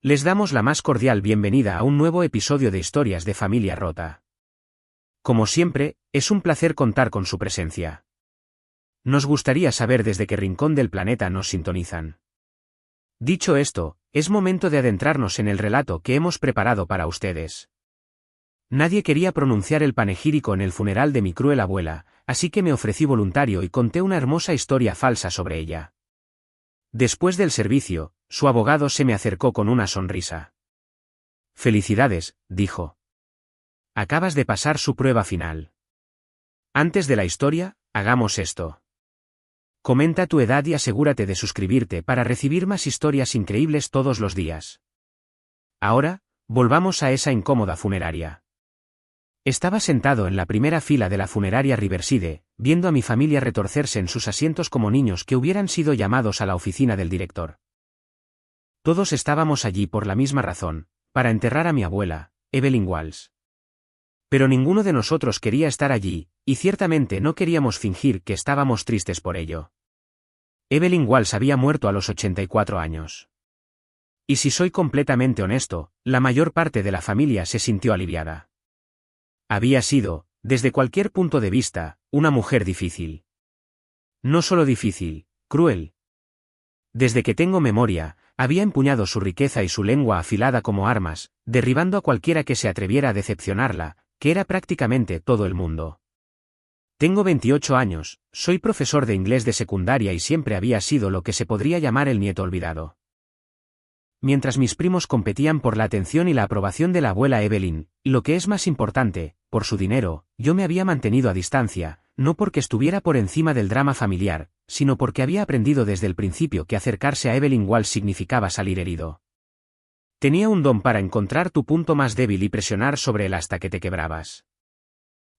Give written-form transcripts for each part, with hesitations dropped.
Les damos la más cordial bienvenida a un nuevo episodio de Historias de Familia Rota. Como siempre, es un placer contar con su presencia. Nos gustaría saber desde qué rincón del planeta nos sintonizan. Dicho esto, es momento de adentrarnos en el relato que hemos preparado para ustedes. Nadie quería pronunciar el panegírico en el funeral de mi cruel abuela, así que me ofrecí voluntario y conté una hermosa historia falsa sobre ella. Después del servicio, su abogado se me acercó con una sonrisa. «Felicidades», dijo. «Acabas de pasar su prueba final. Antes de la historia, hagamos esto. Comenta tu edad y asegúrate de suscribirte para recibir más historias increíbles todos los días. Ahora, volvamos a esa incómoda funeraria». Estaba sentado en la primera fila de la funeraria Riverside, viendo a mi familia retorcerse en sus asientos como niños que hubieran sido llamados a la oficina del director. Todos estábamos allí por la misma razón, para enterrar a mi abuela, Evelyn Walls. Pero ninguno de nosotros quería estar allí, y ciertamente no queríamos fingir que estábamos tristes por ello. Evelyn Walls había muerto a los 84 años. Y si soy completamente honesto, la mayor parte de la familia se sintió aliviada. Había sido, desde cualquier punto de vista, una mujer difícil. No solo difícil, cruel. Desde que tengo memoria, había empuñado su riqueza y su lengua afilada como armas, derribando a cualquiera que se atreviera a decepcionarla, que era prácticamente todo el mundo. Tengo 28 años, soy profesor de inglés de secundaria y siempre había sido lo que se podría llamar el nieto olvidado. Mientras mis primos competían por la atención y la aprobación de la abuela Evelyn, y lo que es más importante, por su dinero, yo me había mantenido a distancia, no porque estuviera por encima del drama familiar, sino porque había aprendido desde el principio que acercarse a Evelyn Walls significaba salir herido. Tenía un don para encontrar tu punto más débil y presionar sobre él hasta que te quebrabas.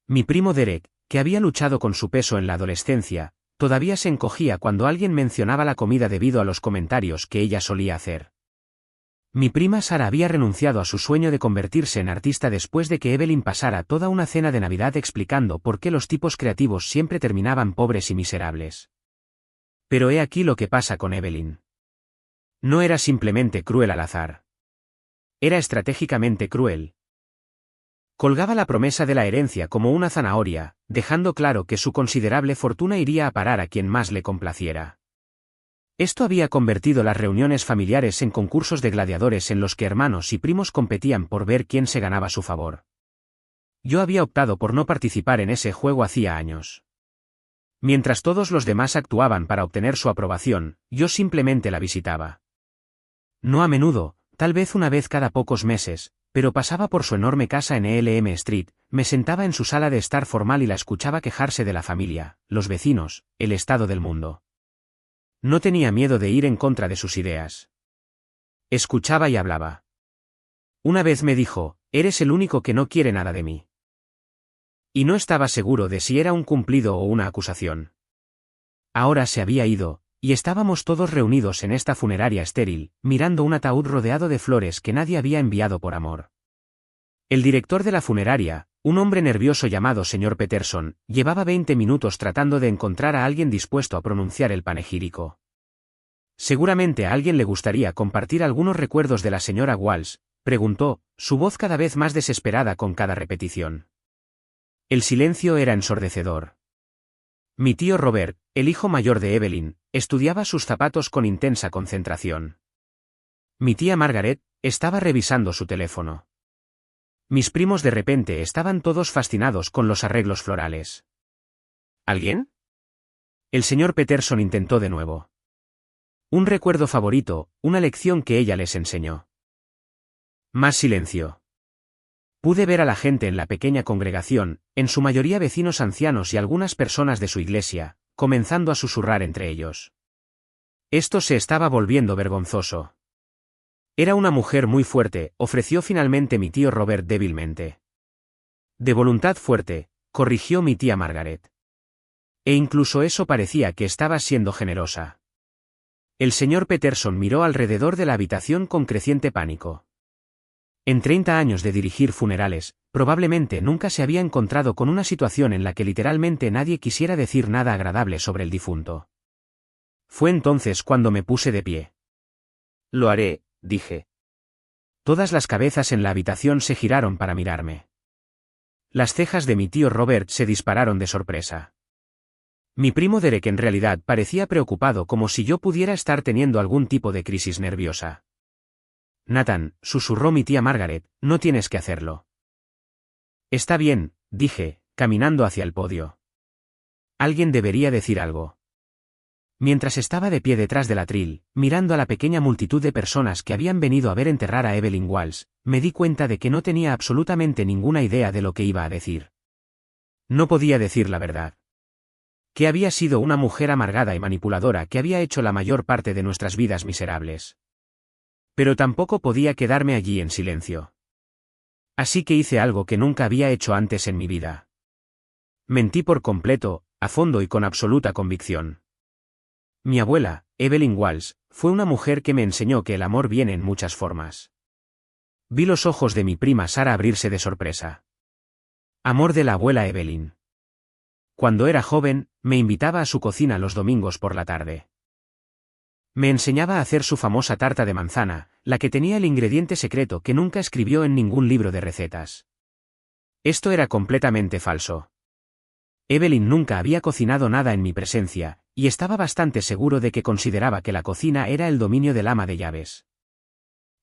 Mi primo Derek, que había luchado con su peso en la adolescencia, todavía se encogía cuando alguien mencionaba la comida debido a los comentarios que ella solía hacer. Mi prima Sara había renunciado a su sueño de convertirse en artista después de que Evelyn pasara toda una cena de Navidad explicando por qué los tipos creativos siempre terminaban pobres y miserables. Pero he aquí lo que pasa con Evelyn. No era simplemente cruel al azar. Era estratégicamente cruel. Colgaba la promesa de la herencia como una zanahoria, dejando claro que su considerable fortuna iría a parar a quien más le complaciera. Esto había convertido las reuniones familiares en concursos de gladiadores en los que hermanos y primos competían por ver quién se ganaba su favor. Yo había optado por no participar en ese juego hacía años. Mientras todos los demás actuaban para obtener su aprobación, yo simplemente la visitaba. No a menudo, tal vez una vez cada pocos meses, pero pasaba por su enorme casa en Elm Street, me sentaba en su sala de estar formal y la escuchaba quejarse de la familia, los vecinos, el estado del mundo. No tenía miedo de ir en contra de sus ideas. Escuchaba y hablaba. Una vez me dijo, «Eres el único que no quiere nada de mí». Y no estaba seguro de si era un cumplido o una acusación. Ahora se había ido, y estábamos todos reunidos en esta funeraria estéril, mirando un ataúd rodeado de flores que nadie había enviado por amor. El director de la funeraria, un hombre nervioso llamado señor Peterson, llevaba 20 minutos tratando de encontrar a alguien dispuesto a pronunciar el panegírico. «Seguramente a alguien le gustaría compartir algunos recuerdos de la señora Walls», preguntó, su voz cada vez más desesperada con cada repetición. El silencio era ensordecedor. Mi tío Robert, el hijo mayor de Evelyn, estudiaba sus zapatos con intensa concentración. Mi tía Margaret estaba revisando su teléfono. Mis primos de repente estaban todos fascinados con los arreglos florales. ¿Alguien? El señor Peterson intentó de nuevo. Un recuerdo favorito, una lección que ella les enseñó. Más silencio. Pude ver a la gente en la pequeña congregación, en su mayoría vecinos ancianos y algunas personas de su iglesia, comenzando a susurrar entre ellos. Esto se estaba volviendo vergonzoso. Era una mujer muy fuerte, ofreció finalmente mi tío Robert débilmente. De voluntad fuerte, corrigió mi tía Margaret. E incluso eso parecía que estaba siendo generosa. El señor Peterson miró alrededor de la habitación con creciente pánico. En 30 años de dirigir funerales, probablemente nunca se había encontrado con una situación en la que literalmente nadie quisiera decir nada agradable sobre el difunto. Fue entonces cuando me puse de pie. «Lo haré», dije. Todas las cabezas en la habitación se giraron para mirarme. Las cejas de mi tío Robert se dispararon de sorpresa. Mi primo Derek en realidad parecía preocupado, como si yo pudiera estar teniendo algún tipo de crisis nerviosa. Nathan, susurró mi tía Margaret, no tienes que hacerlo. Está bien, dije, caminando hacia el podio. Alguien debería decir algo. Mientras estaba de pie detrás del atril, mirando a la pequeña multitud de personas que habían venido a ver enterrar a Evelyn Walls, me di cuenta de que no tenía absolutamente ninguna idea de lo que iba a decir. No podía decir la verdad. Que había sido una mujer amargada y manipuladora que había hecho la mayor parte de nuestras vidas miserables. Pero tampoco podía quedarme allí en silencio. Así que hice algo que nunca había hecho antes en mi vida. Mentí por completo, a fondo y con absoluta convicción. Mi abuela, Evelyn Walls, fue una mujer que me enseñó que el amor viene en muchas formas. Vi los ojos de mi prima Sara abrirse de sorpresa. Amor de la abuela Evelyn. Cuando era joven, me invitaba a su cocina los domingos por la tarde. Me enseñaba a hacer su famosa tarta de manzana, la que tenía el ingrediente secreto que nunca escribió en ningún libro de recetas. Esto era completamente falso. Evelyn nunca había cocinado nada en mi presencia, y estaba bastante seguro de que consideraba que la cocina era el dominio del ama de llaves.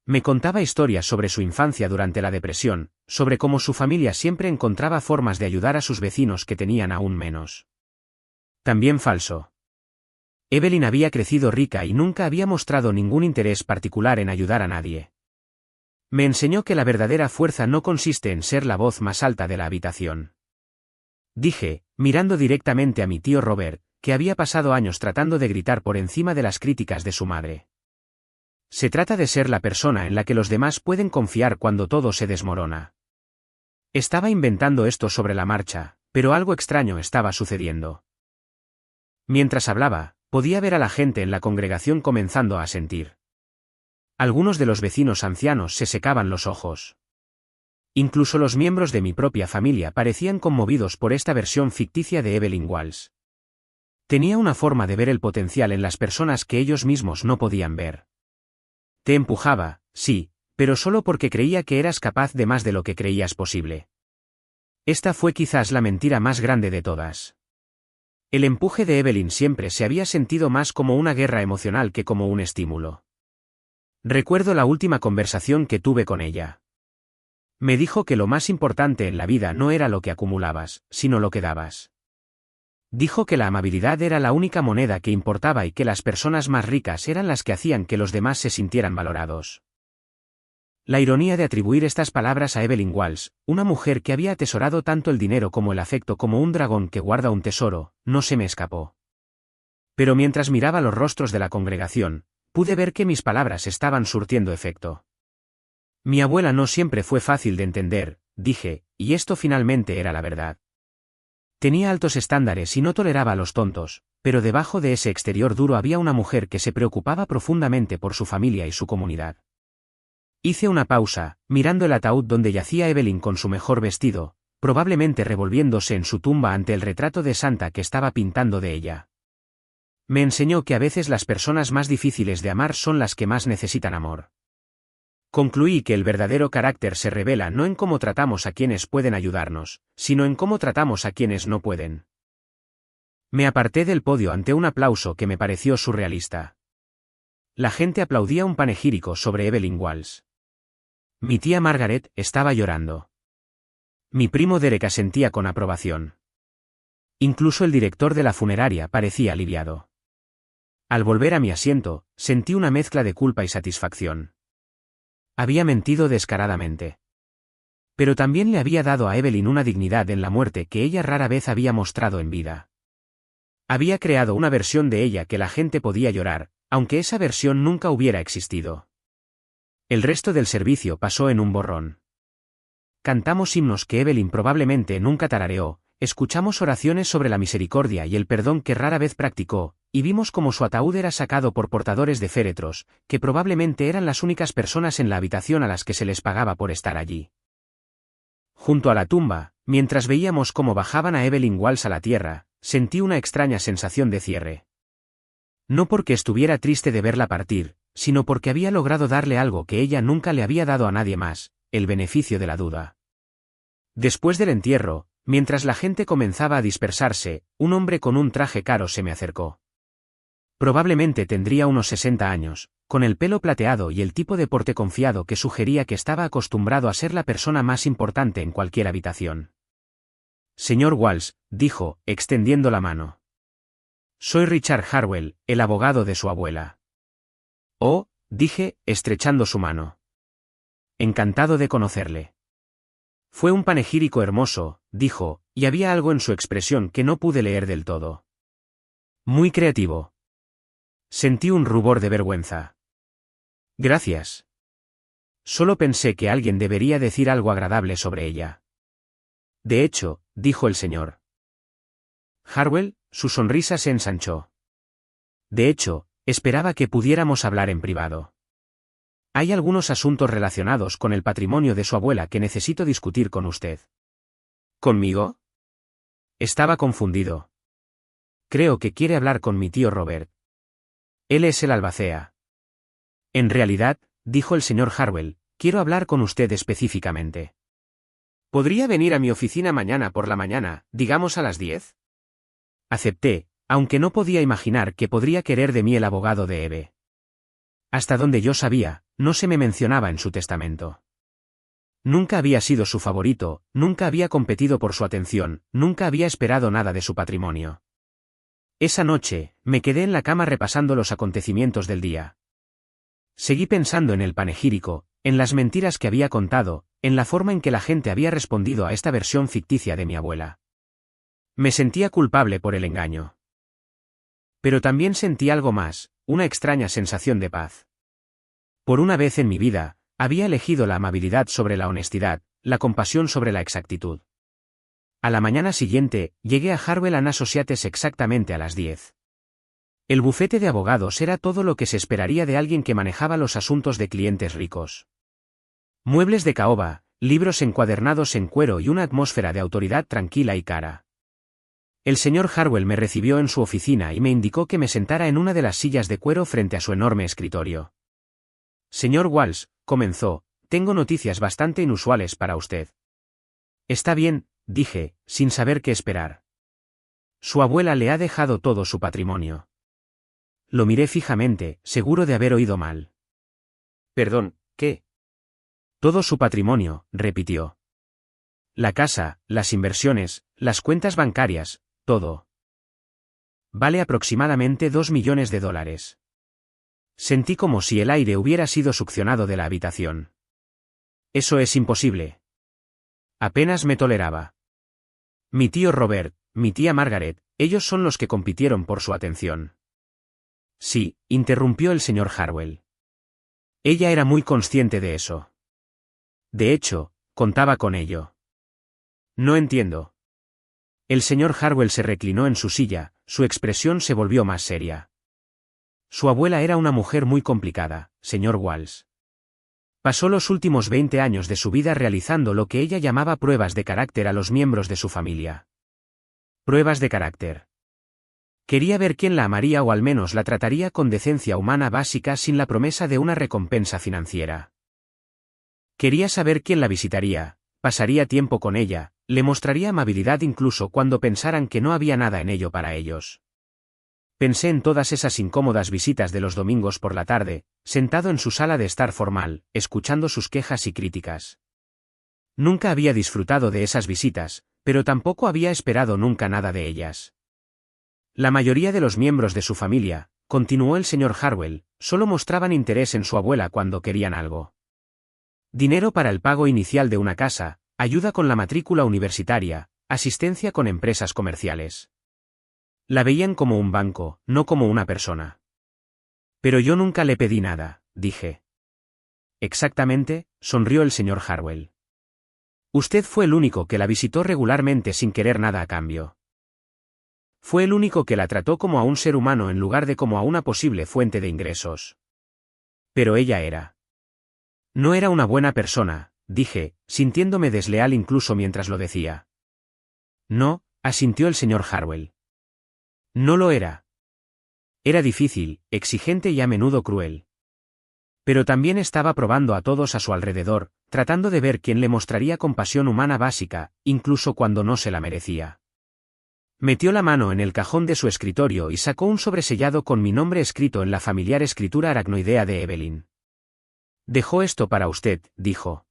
Me contaba historias sobre su infancia durante la depresión, sobre cómo su familia siempre encontraba formas de ayudar a sus vecinos que tenían aún menos. También falso. Evelyn había crecido rica y nunca había mostrado ningún interés particular en ayudar a nadie. Me enseñó que la verdadera fuerza no consiste en ser la voz más alta de la habitación. Dije, mirando directamente a mi tío Robert, que había pasado años tratando de gritar por encima de las críticas de su madre. Se trata de ser la persona en la que los demás pueden confiar cuando todo se desmorona. Estaba inventando esto sobre la marcha, pero algo extraño estaba sucediendo. Mientras hablaba, podía ver a la gente en la congregación comenzando a asentir. Algunos de los vecinos ancianos se secaban los ojos. Incluso los miembros de mi propia familia parecían conmovidos por esta versión ficticia de Evelyn Walls. Tenía una forma de ver el potencial en las personas que ellos mismos no podían ver. Te empujaba, sí, pero solo porque creía que eras capaz de más de lo que creías posible. Esta fue quizás la mentira más grande de todas. El empuje de Evelyn siempre se había sentido más como una guerra emocional que como un estímulo. Recuerdo la última conversación que tuve con ella. Me dijo que lo más importante en la vida no era lo que acumulabas, sino lo que dabas. Dijo que la amabilidad era la única moneda que importaba y que las personas más ricas eran las que hacían que los demás se sintieran valorados. La ironía de atribuir estas palabras a Evelyn Walls, una mujer que había atesorado tanto el dinero como el afecto como un dragón que guarda un tesoro, no se me escapó. Pero mientras miraba los rostros de la congregación, pude ver que mis palabras estaban surtiendo efecto. Mi abuela no siempre fue fácil de entender, dije, y esto finalmente era la verdad. Tenía altos estándares y no toleraba a los tontos, pero debajo de ese exterior duro había una mujer que se preocupaba profundamente por su familia y su comunidad. Hice una pausa, mirando el ataúd donde yacía Evelyn con su mejor vestido, probablemente revolviéndose en su tumba ante el retrato de Santa que estaba pintando de ella. Me enseñó que a veces las personas más difíciles de amar son las que más necesitan amor. Concluí que el verdadero carácter se revela no en cómo tratamos a quienes pueden ayudarnos, sino en cómo tratamos a quienes no pueden. Me aparté del podio ante un aplauso que me pareció surrealista. La gente aplaudía un panegírico sobre Evelyn Walls. Mi tía Margaret estaba llorando. Mi primo Derek asentía con aprobación. Incluso el director de la funeraria parecía aliviado. Al volver a mi asiento, sentí una mezcla de culpa y satisfacción. Había mentido descaradamente. Pero también le había dado a Evelyn una dignidad en la muerte que ella rara vez había mostrado en vida. Había creado una versión de ella que la gente podía llorar, aunque esa versión nunca hubiera existido. El resto del servicio pasó en un borrón. Cantamos himnos que Evelyn probablemente nunca tarareó, escuchamos oraciones sobre la misericordia y el perdón que rara vez practicó, y vimos cómo su ataúd era sacado por portadores de féretros, que probablemente eran las únicas personas en la habitación a las que se les pagaba por estar allí. Junto a la tumba, mientras veíamos cómo bajaban a Evelyn Walls a la tierra, sentí una extraña sensación de cierre. No porque estuviera triste de verla partir, sino porque había logrado darle algo que ella nunca le había dado a nadie más, el beneficio de la duda. Después del entierro, mientras la gente comenzaba a dispersarse, un hombre con un traje caro se me acercó. Probablemente tendría unos 60 años, con el pelo plateado y el tipo de porte confiado que sugería que estaba acostumbrado a ser la persona más importante en cualquier habitación. Señor Walsh, dijo, extendiendo la mano. Soy Richard Harwell, el abogado de su abuela. Oh, dije, estrechando su mano. Encantado de conocerle. Fue un panegírico hermoso, dijo, y había algo en su expresión que no pude leer del todo. Muy creativo. Sentí un rubor de vergüenza. Gracias. Solo pensé que alguien debería decir algo agradable sobre ella. De hecho, dijo el señor Harwell, su sonrisa se ensanchó. De hecho, esperaba que pudiéramos hablar en privado. Hay algunos asuntos relacionados con el patrimonio de su abuela que necesito discutir con usted. ¿Conmigo? Estaba confundido. Creo que quiere hablar con mi tío Robert. Él es el albacea. En realidad, dijo el señor Harwell, quiero hablar con usted específicamente. ¿Podría venir a mi oficina mañana por la mañana, digamos a las 10? Acepté, aunque no podía imaginar qué podría querer de mí el abogado de Eve. Hasta donde yo sabía, no se me mencionaba en su testamento. Nunca había sido su favorito, nunca había competido por su atención, nunca había esperado nada de su patrimonio. Esa noche, me quedé en la cama repasando los acontecimientos del día. Seguí pensando en el panegírico, en las mentiras que había contado, en la forma en que la gente había respondido a esta versión ficticia de mi abuela. Me sentía culpable por el engaño. Pero también sentí algo más, una extraña sensación de paz. Por una vez en mi vida, había elegido la amabilidad sobre la honestidad, la compasión sobre la exactitud. A la mañana siguiente, llegué a Harwell & Associates exactamente a las 10. El bufete de abogados era todo lo que se esperaría de alguien que manejaba los asuntos de clientes ricos. Muebles de caoba, libros encuadernados en cuero y una atmósfera de autoridad tranquila y cara. El señor Harwell me recibió en su oficina y me indicó que me sentara en una de las sillas de cuero frente a su enorme escritorio. Señor Walsh, comenzó, tengo noticias bastante inusuales para usted. Está bien, dije, sin saber qué esperar. Su abuela le ha dejado todo su patrimonio. Lo miré fijamente, seguro de haber oído mal. Perdón, ¿qué? Todo su patrimonio, repitió. La casa, las inversiones, las cuentas bancarias, todo. Vale aproximadamente $2 millones. Sentí como si el aire hubiera sido succionado de la habitación. Eso es imposible. Apenas me toleraba. Mi tío Robert, mi tía Margaret, ellos son los que compitieron por su atención. Sí, interrumpió el señor Harwell. Ella era muy consciente de eso. De hecho, contaba con ello. No entiendo. El señor Harwell se reclinó en su silla, su expresión se volvió más seria. Su abuela era una mujer muy complicada, señor Walsh. Pasó los últimos 20 años de su vida realizando lo que ella llamaba pruebas de carácter a los miembros de su familia. Pruebas de carácter. Quería ver quién la amaría o al menos la trataría con decencia humana básica sin la promesa de una recompensa financiera. Quería saber quién la visitaría, pasaría tiempo con ella, le mostraría amabilidad incluso cuando pensaran que no había nada en ello para ellos. Pensé en todas esas incómodas visitas de los domingos por la tarde, sentado en su sala de estar formal, escuchando sus quejas y críticas. Nunca había disfrutado de esas visitas, pero tampoco había esperado nunca nada de ellas. La mayoría de los miembros de su familia, continuó el señor Harwell, solo mostraban interés en su abuela cuando querían algo. Dinero para el pago inicial de una casa, ayuda con la matrícula universitaria, asistencia con empresas comerciales. La veían como un banco, no como una persona. Pero yo nunca le pedí nada, dije. Exactamente, sonrió el señor Harwell. Usted fue el único que la visitó regularmente sin querer nada a cambio. Fue el único que la trató como a un ser humano en lugar de como a una posible fuente de ingresos. Pero ella era. No era una buena persona, dije, sintiéndome desleal incluso mientras lo decía. No, asintió el señor Harwell. No lo era. Era difícil, exigente y a menudo cruel. Pero también estaba probando a todos a su alrededor, tratando de ver quién le mostraría compasión humana básica, incluso cuando no se la merecía. Metió la mano en el cajón de su escritorio y sacó un sobresellado con mi nombre escrito en la familiar escritura aracnoidea de Evelyn. «Dejó esto para usted», dijo.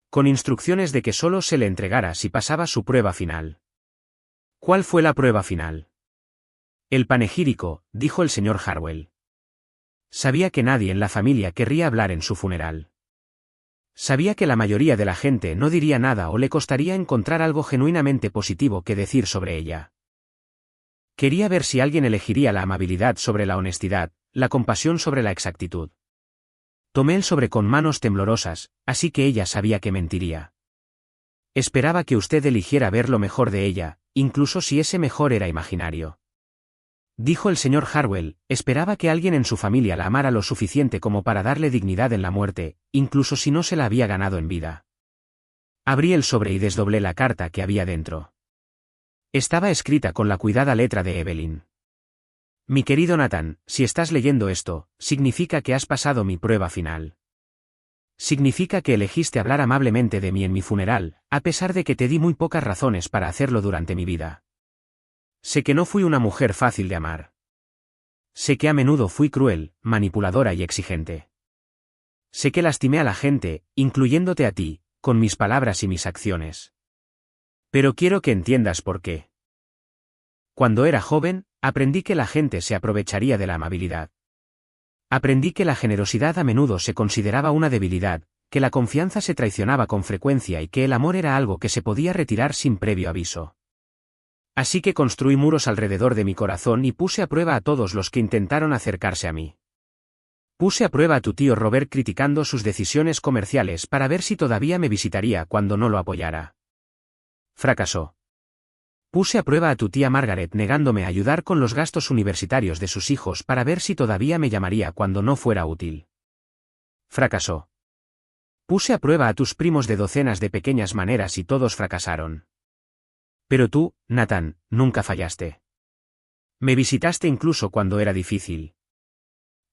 Con instrucciones de que solo se le entregara si pasaba su prueba final. ¿Cuál fue la prueba final? El panegírico, dijo el señor Harwell. Sabía que nadie en la familia querría hablar en su funeral. Sabía que la mayoría de la gente no diría nada o le costaría encontrar algo genuinamente positivo que decir sobre ella. Quería ver si alguien elegiría la amabilidad sobre la honestidad, la compasión sobre la exactitud. Tomé el sobre con manos temblorosas, así que ella sabía que mentiría. Esperaba que usted eligiera ver lo mejor de ella, incluso si ese mejor era imaginario. Dijo el señor Harwell, esperaba que alguien en su familia la amara lo suficiente como para darle dignidad en la muerte, incluso si no se la había ganado en vida. Abrí el sobre y desdoblé la carta que había dentro. Estaba escrita con la cuidada letra de Evelyn. Mi querido Nathan, si estás leyendo esto, significa que has pasado mi prueba final. Significa que elegiste hablar amablemente de mí en mi funeral, a pesar de que te di muy pocas razones para hacerlo durante mi vida. Sé que no fui una mujer fácil de amar. Sé que a menudo fui cruel, manipuladora y exigente. Sé que lastimé a la gente, incluyéndote a ti, con mis palabras y mis acciones. Pero quiero que entiendas por qué. Cuando era joven, aprendí que la gente se aprovecharía de la amabilidad. Aprendí que la generosidad a menudo se consideraba una debilidad, que la confianza se traicionaba con frecuencia y que el amor era algo que se podía retirar sin previo aviso. Así que construí muros alrededor de mi corazón y puse a prueba a todos los que intentaron acercarse a mí. Puse a prueba a tu tío Robert criticando sus decisiones comerciales para ver si todavía me visitaría cuando no lo apoyara. Fracasó. Puse a prueba a tu tía Margaret negándome a ayudar con los gastos universitarios de sus hijos para ver si todavía me llamaría cuando no fuera útil. Fracasó. Puse a prueba a tus primos de docenas de pequeñas maneras y todos fracasaron. Pero tú, Nathan, nunca fallaste. Me visitaste incluso cuando era difícil.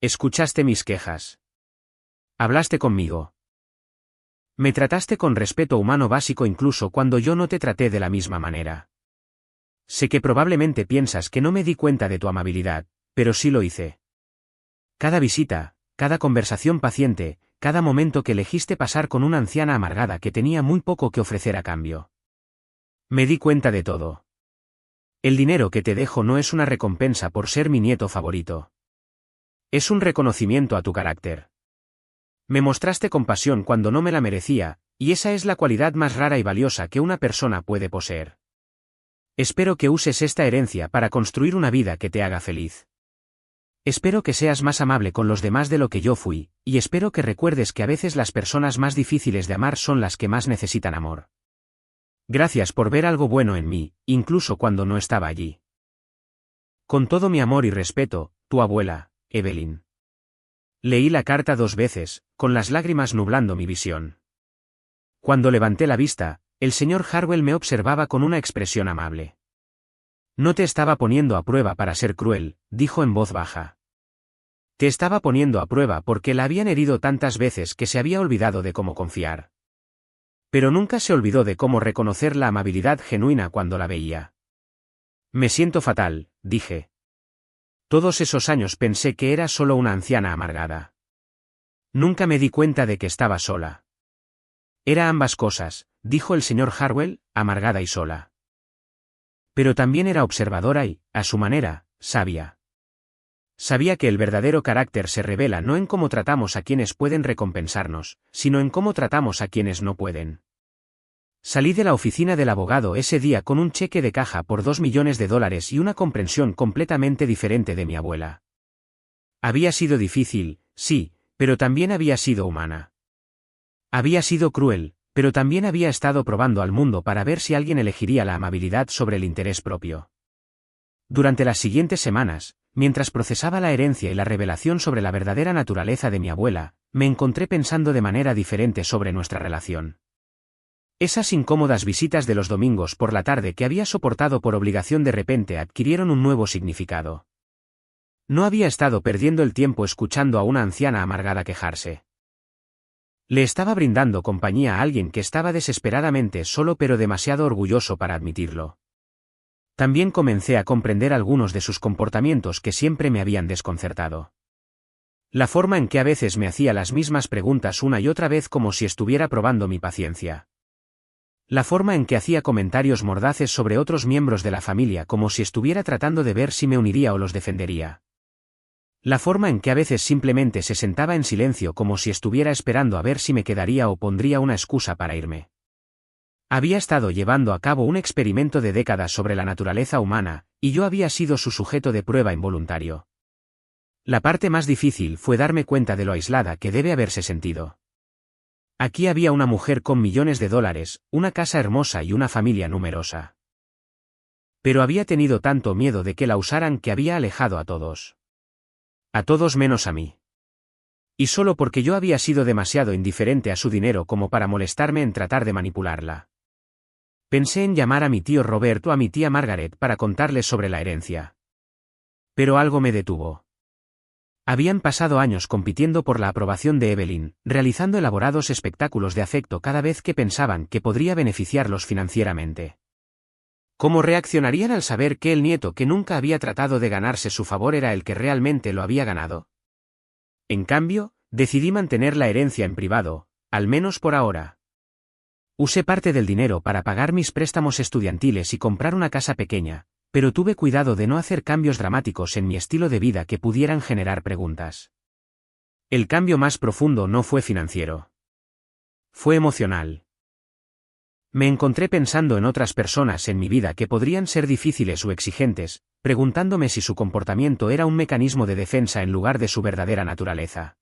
Escuchaste mis quejas. Hablaste conmigo. Me trataste con respeto humano básico incluso cuando yo no te traté de la misma manera. Sé que probablemente piensas que no me di cuenta de tu amabilidad, pero sí lo hice. Cada visita, cada conversación paciente, cada momento que elegiste pasar con una anciana amargada que tenía muy poco que ofrecer a cambio. Me di cuenta de todo. El dinero que te dejo no es una recompensa por ser mi nieto favorito. Es un reconocimiento a tu carácter. Me mostraste compasión cuando no me la merecía, y esa es la cualidad más rara y valiosa que una persona puede poseer. Espero que uses esta herencia para construir una vida que te haga feliz. Espero que seas más amable con los demás de lo que yo fui, y espero que recuerdes que a veces las personas más difíciles de amar son las que más necesitan amor. Gracias por ver algo bueno en mí, incluso cuando no estaba allí. Con todo mi amor y respeto, tu abuela, Evelyn. Leí la carta 2 veces, con las lágrimas nublando mi visión. Cuando levanté la vista, el señor Harwell me observaba con una expresión amable. No te estaba poniendo a prueba para ser cruel, dijo en voz baja. Te estaba poniendo a prueba porque la habían herido tantas veces que se había olvidado de cómo confiar. Pero nunca se olvidó de cómo reconocer la amabilidad genuina cuando la veía. Me siento fatal, dije. Todos esos años pensé que era solo una anciana amargada. Nunca me di cuenta de que estaba sola. Era ambas cosas, dijo el señor Harwell, amargada y sola. Pero también era observadora y, a su manera, sabia. Sabía que el verdadero carácter se revela no en cómo tratamos a quienes pueden recompensarnos, sino en cómo tratamos a quienes no pueden. Salí de la oficina del abogado ese día con un cheque de caja por $2 millones y una comprensión completamente diferente de mi abuela. Había sido difícil, sí, pero también había sido humana. Había sido cruel, pero también había estado probando al mundo para ver si alguien elegiría la amabilidad sobre el interés propio. Durante las siguientes semanas, mientras procesaba la herencia y la revelación sobre la verdadera naturaleza de mi abuela, me encontré pensando de manera diferente sobre nuestra relación. Esas incómodas visitas de los domingos por la tarde que había soportado por obligación de repente adquirieron un nuevo significado. No había estado perdiendo el tiempo escuchando a una anciana amargada quejarse. Le estaba brindando compañía a alguien que estaba desesperadamente solo pero demasiado orgulloso para admitirlo. También comencé a comprender algunos de sus comportamientos que siempre me habían desconcertado. La forma en que a veces me hacía las mismas preguntas una y otra vez como si estuviera probando mi paciencia. La forma en que hacía comentarios mordaces sobre otros miembros de la familia como si estuviera tratando de ver si me uniría o los defendería. La forma en que a veces simplemente se sentaba en silencio como si estuviera esperando a ver si me quedaría o pondría una excusa para irme. Había estado llevando a cabo un experimento de décadas sobre la naturaleza humana, y yo había sido su sujeto de prueba involuntario. La parte más difícil fue darme cuenta de lo aislada que debe haberse sentido. Aquí había una mujer con millones de dólares, una casa hermosa y una familia numerosa. Pero había tenido tanto miedo de que la usaran que había alejado a todos. A todos menos a mí. Y solo porque yo había sido demasiado indiferente a su dinero como para molestarme en tratar de manipularla. Pensé en llamar a mi tío Robert o a mi tía Margaret para contarles sobre la herencia. Pero algo me detuvo. Habían pasado años compitiendo por la aprobación de Evelyn, realizando elaborados espectáculos de afecto cada vez que pensaban que podría beneficiarlos financieramente. ¿Cómo reaccionarían al saber que el nieto que nunca había tratado de ganarse su favor era el que realmente lo había ganado? En cambio, decidí mantener la herencia en privado, al menos por ahora. Usé parte del dinero para pagar mis préstamos estudiantiles y comprar una casa pequeña, pero tuve cuidado de no hacer cambios dramáticos en mi estilo de vida que pudieran generar preguntas. El cambio más profundo no fue financiero. Fue emocional. Me encontré pensando en otras personas en mi vida que podrían ser difíciles o exigentes, preguntándome si su comportamiento era un mecanismo de defensa en lugar de su verdadera naturaleza.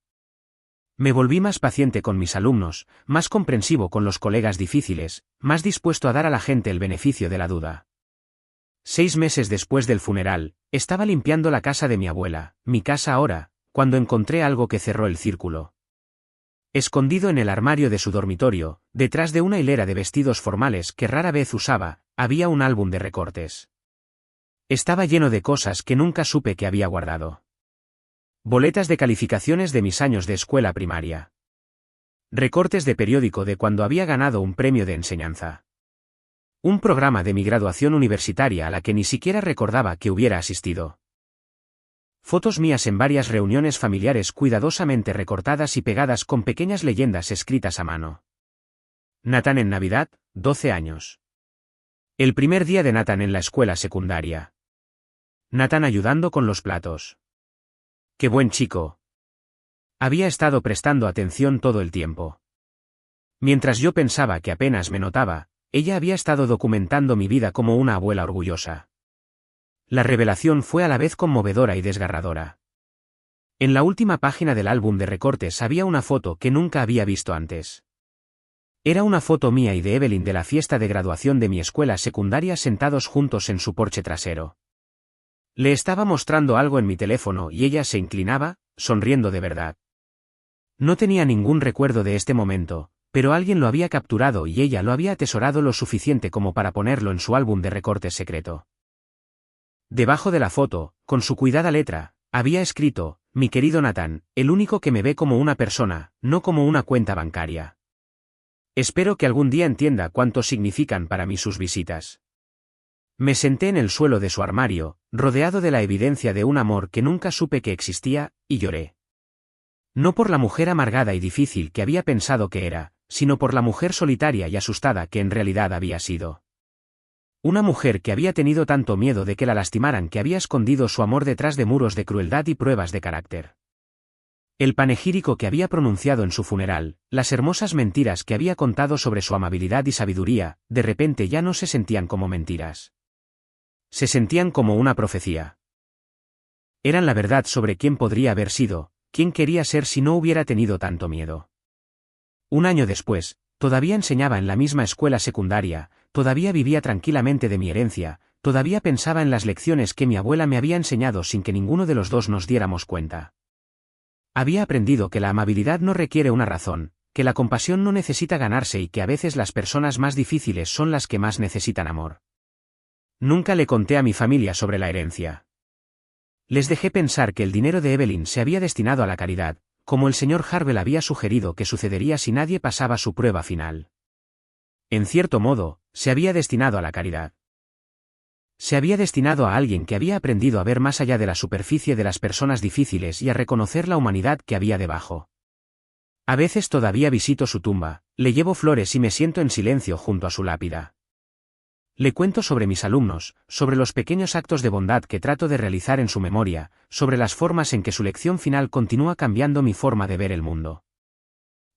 Me volví más paciente con mis alumnos, más comprensivo con los colegas difíciles, más dispuesto a dar a la gente el beneficio de la duda. 6 meses después del funeral, estaba limpiando la casa de mi abuela, mi casa ahora, cuando encontré algo que cerró el círculo. Escondido en el armario de su dormitorio, detrás de una hilera de vestidos formales que rara vez usaba, había un álbum de recortes. Estaba lleno de cosas que nunca supe que había guardado. Boletas de calificaciones de mis años de escuela primaria. Recortes de periódico de cuando había ganado un premio de enseñanza. Un programa de mi graduación universitaria a la que ni siquiera recordaba que hubiera asistido. Fotos mías en varias reuniones familiares cuidadosamente recortadas y pegadas con pequeñas leyendas escritas a mano. Nathan en Navidad, 12 años. El primer día de Nathan en la escuela secundaria. Nathan ayudando con los platos. ¡Qué buen chico! Había estado prestando atención todo el tiempo. Mientras yo pensaba que apenas me notaba, ella había estado documentando mi vida como una abuela orgullosa. La revelación fue a la vez conmovedora y desgarradora. En la última página del álbum de recortes había una foto que nunca había visto antes. Era una foto mía y de Evelyn de la fiesta de graduación de mi escuela secundaria sentados juntos en su porche trasero. Le estaba mostrando algo en mi teléfono y ella se inclinaba, sonriendo de verdad. No tenía ningún recuerdo de este momento, pero alguien lo había capturado y ella lo había atesorado lo suficiente como para ponerlo en su álbum de recortes secreto. Debajo de la foto, con su cuidada letra, había escrito: mi querido Nathan, el único que me ve como una persona, no como una cuenta bancaria. Espero que algún día entienda cuánto significan para mí sus visitas. Me senté en el suelo de su armario, rodeado de la evidencia de un amor que nunca supe que existía, y lloré. No por la mujer amargada y difícil que había pensado que era, sino por la mujer solitaria y asustada que en realidad había sido. Una mujer que había tenido tanto miedo de que la lastimaran que había escondido su amor detrás de muros de crueldad y pruebas de carácter. El panegírico que había pronunciado en su funeral, las hermosas mentiras que había contado sobre su amabilidad y sabiduría, de repente ya no se sentían como mentiras. Se sentían como una profecía. Eran la verdad sobre quién podría haber sido, quién quería ser si no hubiera tenido tanto miedo. Un año después, todavía enseñaba en la misma escuela secundaria, todavía vivía tranquilamente de mi herencia, todavía pensaba en las lecciones que mi abuela me había enseñado sin que ninguno de los dos nos diéramos cuenta. Había aprendido que la amabilidad no requiere una razón, que la compasión no necesita ganarse y que a veces las personas más difíciles son las que más necesitan amor. Nunca le conté a mi familia sobre la herencia. Les dejé pensar que el dinero de Evelyn se había destinado a la caridad, como el señor Harvell había sugerido que sucedería si nadie pasaba su prueba final. En cierto modo, se había destinado a la caridad. Se había destinado a alguien que había aprendido a ver más allá de la superficie de las personas difíciles y a reconocer la humanidad que había debajo. A veces todavía visito su tumba, le llevo flores y me siento en silencio junto a su lápida. Le cuento sobre mis alumnos, sobre los pequeños actos de bondad que trato de realizar en su memoria, sobre las formas en que su lección final continúa cambiando mi forma de ver el mundo.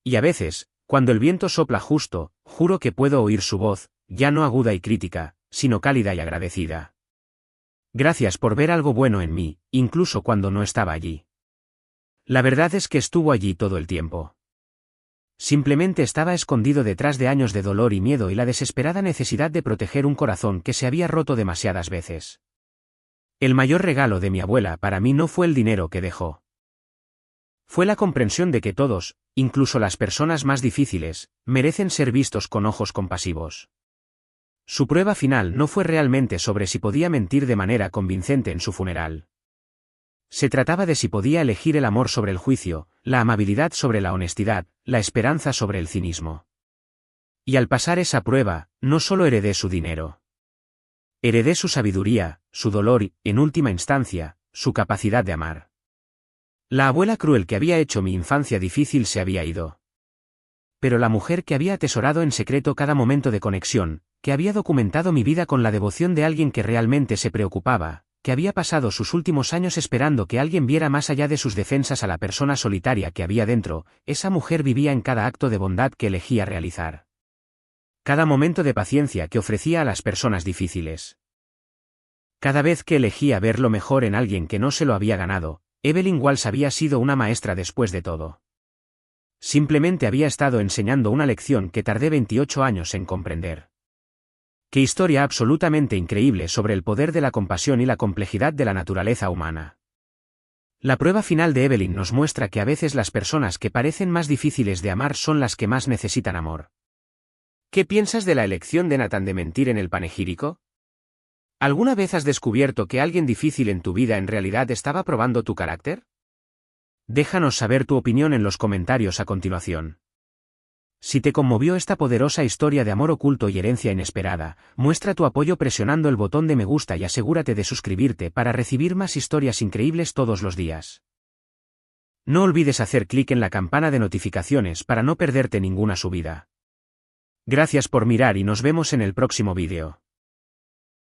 Y a veces, cuando el viento sopla justo, juro que puedo oír su voz, ya no aguda y crítica, sino cálida y agradecida. Gracias por ver algo bueno en mí, incluso cuando no estaba allí. La verdad es que estuvo allí todo el tiempo. Simplemente estaba escondido detrás de años de dolor y miedo y la desesperada necesidad de proteger un corazón que se había roto demasiadas veces. El mayor regalo de mi abuela para mí no fue el dinero que dejó. Fue la comprensión de que todos, incluso las personas más difíciles, merecen ser vistos con ojos compasivos. Su prueba final no fue realmente sobre si podía mentir de manera convincente en su funeral. Se trataba de si podía elegir el amor sobre el juicio, la amabilidad sobre la honestidad, la esperanza sobre el cinismo. Y al pasar esa prueba, no solo heredé su dinero. Heredé su sabiduría, su dolor y, en última instancia, su capacidad de amar. La abuela cruel que había hecho mi infancia difícil se había ido. Pero la mujer que había atesorado en secreto cada momento de conexión, que había documentado mi vida con la devoción de alguien que realmente se preocupaba, que había pasado sus últimos años esperando que alguien viera más allá de sus defensas a la persona solitaria que había dentro, esa mujer vivía en cada acto de bondad que elegía realizar. Cada momento de paciencia que ofrecía a las personas difíciles. Cada vez que elegía ver lo mejor en alguien que no se lo había ganado, Evelyn Walsh había sido una maestra después de todo. Simplemente había estado enseñando una lección que tardé 28 años en comprender. Qué historia absolutamente increíble sobre el poder de la compasión y la complejidad de la naturaleza humana. La prueba final de Evelyn nos muestra que a veces las personas que parecen más difíciles de amar son las que más necesitan amor. ¿Qué piensas de la elección de Nathan de mentir en el panegírico? ¿Alguna vez has descubierto que alguien difícil en tu vida en realidad estaba probando tu carácter? Déjanos saber tu opinión en los comentarios a continuación. Si te conmovió esta poderosa historia de amor oculto y herencia inesperada, muestra tu apoyo presionando el botón de me gusta y asegúrate de suscribirte para recibir más historias increíbles todos los días. No olvides hacer clic en la campana de notificaciones para no perderte ninguna subida. Gracias por mirar y nos vemos en el próximo vídeo.